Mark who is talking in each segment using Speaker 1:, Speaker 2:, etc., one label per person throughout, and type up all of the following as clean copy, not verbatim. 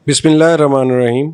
Speaker 1: बिस्मिल्लाहिर्रहमानिर्रहीम।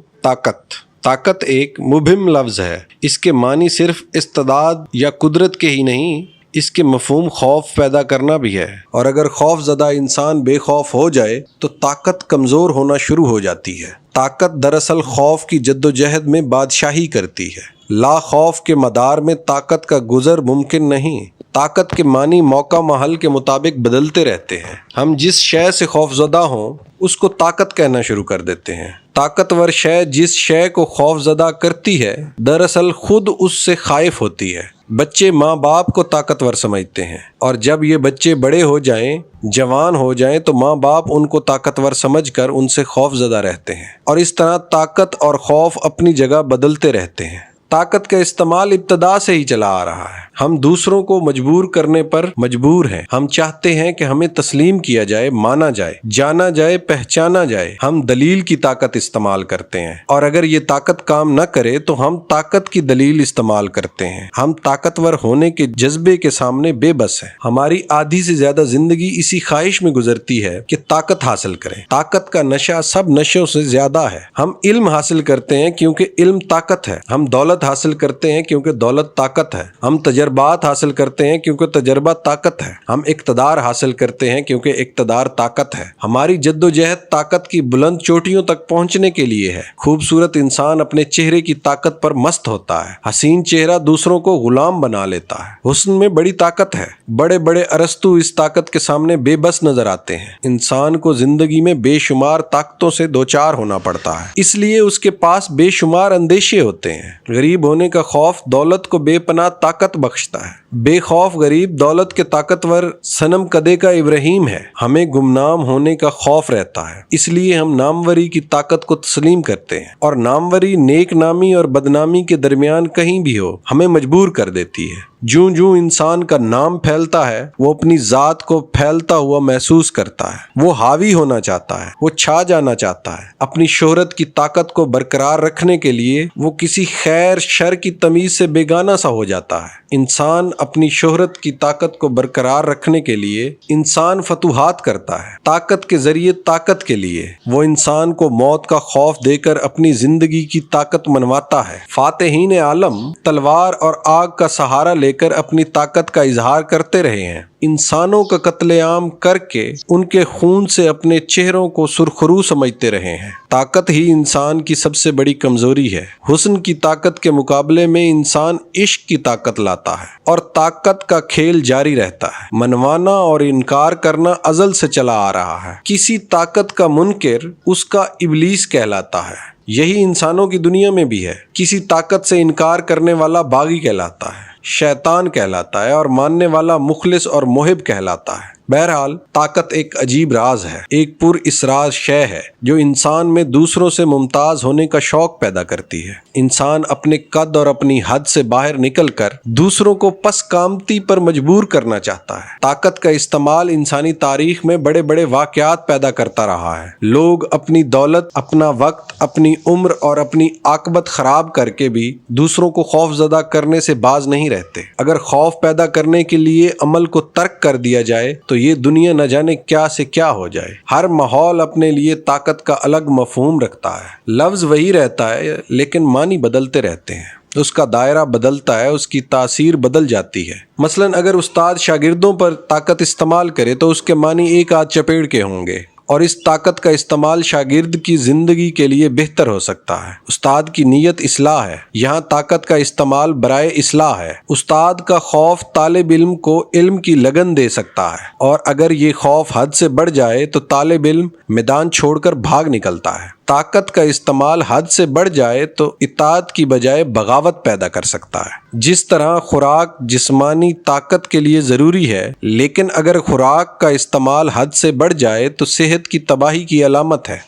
Speaker 1: ताकत एक मुबहिम लफ्ज़ है। इसके मानी सिर्फ इस्तेदाद या कुदरत के ही नहीं, इसके मफहूम खौफ पैदा करना भी है। और अगर खौफ ज़दा इंसान बेखौफ हो जाए तो ताकत कमज़ोर होना शुरू हो जाती है। ताकत दरअसल खौफ की जद्दोजहद में बादशाही करती है। ला खौफ के मदार में ताकत का गुज़र मुमकिन नहीं। ताकत के मानी मौका महल के मुताबिक बदलते रहते हैं। हम जिस शय से खौफज़दा हों उसको ताकत कहना शुरू कर देते हैं। ताकतवर शय जिस शय को खौफज़दा करती है दरअसल खुद उससे खाइफ होती है। बच्चे माँ बाप को ताकतवर समझते हैं और जब ये बच्चे बड़े हो जाएं, जवान हो जाएं तो माँ बाप उनको ताकतवर समझकर उनसे खौफज़दा रहते हैं। और इस तरह ताकत और खौफ अपनी जगह बदलते रहते हैं। ताकत का इस्तेमाल इब्तदा से ही चला आ रहा है। हम दूसरों को मजबूर करने पर मजबूर हैं। हम चाहते हैं कि हमें तस्लीम किया जाए, माना जाए, जाना जाए, पहचाना जाए। हम दलील की ताकत इस्तेमाल करते हैं और अगर ये ताकत काम न करे तो हम ताकत की दलील इस्तेमाल करते हैं। हम ताकतवर होने के जज्बे के सामने बेबस हैं। हमारी आधी से ज्यादा जिंदगी इसी ख्वाहिश में गुजरती है कि ताकत हासिल करें। ताकत का नशा सब नशों से ज्यादा है। हम इल्म हासिल करते हैं क्योंकि इल्म ताकत है। हम दौलत हासिल करते हैं क्योंकि दौलत ताकत है। हम तजर्बात हासिल करते हैं क्योंकि तजर्बा ताकत है। हम इक्तदार हासिल करते हैं क्योंकि इक्तदार ताकत है। हमारी जद्दोजहद ताकत की बुलंद चोटियों तक पहुंचने के लिए है। खूबसूरत इंसान अपने चेहरे की ताकत पर मस्त होता है। हसीन चेहरा दूसरों को गुलाम बना लेता है। हुस्न में बड़ी ताकत है। बड़े बड़े अरस्तु इस ताकत के सामने बेबस नजर आते हैं। इंसान को जिंदगी में बेशुमार ताकतों से दो चार होना पड़ता है, इसलिए उसके पास बेशुमार अंदेशे होते हैं। गरीब होने का खौफ दौलत को बेपनाह ताकत बख्शता है। बेखौफ गरीब दौलत के ताकतवर सनम कदे का इब्राहिम है। हमें गुमनाम होने का खौफ रहता है, इसलिए हम नामवरी की ताकत को तस्लीम करते हैं। और नामवरी नेक नामी और बदनामी के दरमियान कहीं भी हो हमें मजबूर कर देती है। जूं जूं इंसान का नाम फैलता है वो अपनी जात को फैलता हुआ महसूस करता है। वो हावी होना चाहता है, वो छा जाना चाहता है। अपनी शोहरत की ताकत को बरकरार रखने के लिए वो किसी खैर शर की तमीज से बेगाना सा हो जाता है। इंसान अपनी शोहरत की ताकत को बरकरार रखने के लिए इंसान फतूहात करता है। ताकत के जरिए ताकत के लिए वो इंसान को मौत का खौफ देकर अपनी जिंदगी की ताकत मनवाता है। फातिहीन आलम तलवार और आग का सहारा लेकर अपनी ताकत का इजहार करते रहे हैं। इंसानों का कत्लेआम करके उनके खून से अपने चेहरों को सुरखरू समझते रहे हैं। ताकत ही इंसान की सबसे बड़ी कमजोरी है। हुस्न की ताकत के मुकाबले में इंसान इश्क की ताकत लाता है और ताकत का खेल जारी रहता है। मनवाना और इनकार करना अजल से चला आ रहा है। किसी ताकत का मुनकिर उसका इब्लीस कहलाता है। यही इंसानों की दुनिया में भी है। किसी ताकत से इनकार करने वाला बागी कहलाता है, शैतान कहलाता है और मानने वाला मुखलिस और मोहिब कहलाता है। बहरहाल ताकत एक अजीब राज है, एक पुर इसरार शय है जो इंसान में दूसरों से मुमताज होने का शौक पैदा करती है। इंसान अपने कद और अपनी हद से बाहर निकलकर दूसरों को पसकामती पर मजबूर करना चाहता है। ताकत का इस्तेमाल इंसानी तारीख में बड़े बड़े वाकयात पैदा करता रहा है। लोग अपनी दौलत, अपना वक्त, अपनी उम्र और अपनी आकबत खराब करके भी दूसरों को खौफजदा करने से बाज नहीं रहते। अगर खौफ पैदा करने के लिए अमल को तर्क कर दिया जाए तो ये दुनिया न जाने क्या से क्या हो जाए। हर माहौल अपने लिए ताकत का अलग मफहूम रखता है। लफ्ज वही रहता है लेकिन मानी बदलते रहते हैं। उसका दायरा बदलता है, उसकी तासीर बदल जाती है। मसलन अगर उस्ताद शागिर्दों पर ताकत इस्तेमाल करे तो उसके मानी एक आध चपेड़ के होंगे और इस ताकत का इस्तेमाल शागिर्द की जिंदगी के लिए बेहतर हो सकता है। उस्ताद की नीयत इस्लाह है, यहाँ ताकत का इस्तेमाल बराए इस्लाह है। उस्ताद का खौफ तालिब इल्म को इल्म की लगन दे सकता है और अगर ये खौफ हद से बढ़ जाए तो तालिब इल्म मैदान छोड़कर भाग निकलता है। ताकत का इस्तेमाल हद से बढ़ जाए तो इताअत की बजाय बगावत पैदा कर सकता है। जिस तरह खुराक जिस्मानी ताकत के लिए ज़रूरी है, लेकिन अगर खुराक का इस्तेमाल हद से बढ़ जाए तो सेहत की तबाही की अलामत है।